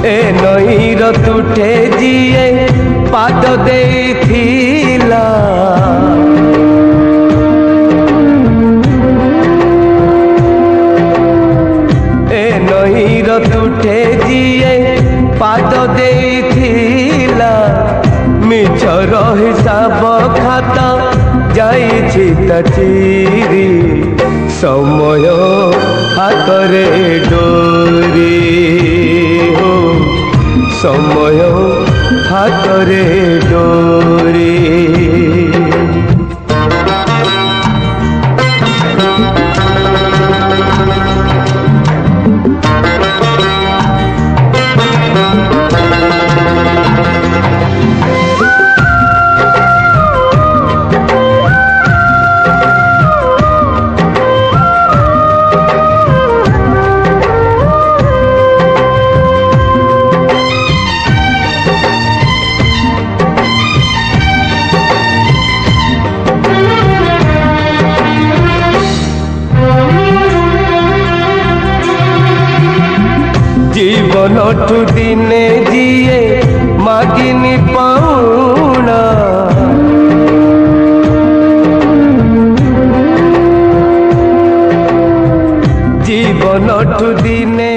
ए नईर तुठे जिए पाद देथिला ए नईर तुठे जिए पाद देथिला मिछर हिसाब खाता जाइछि चिरी समय हातरे डोरी हो समय हातरे डोरी। जीवन ठू दिने जिए मागिनी पाउना जीवन ठू दिने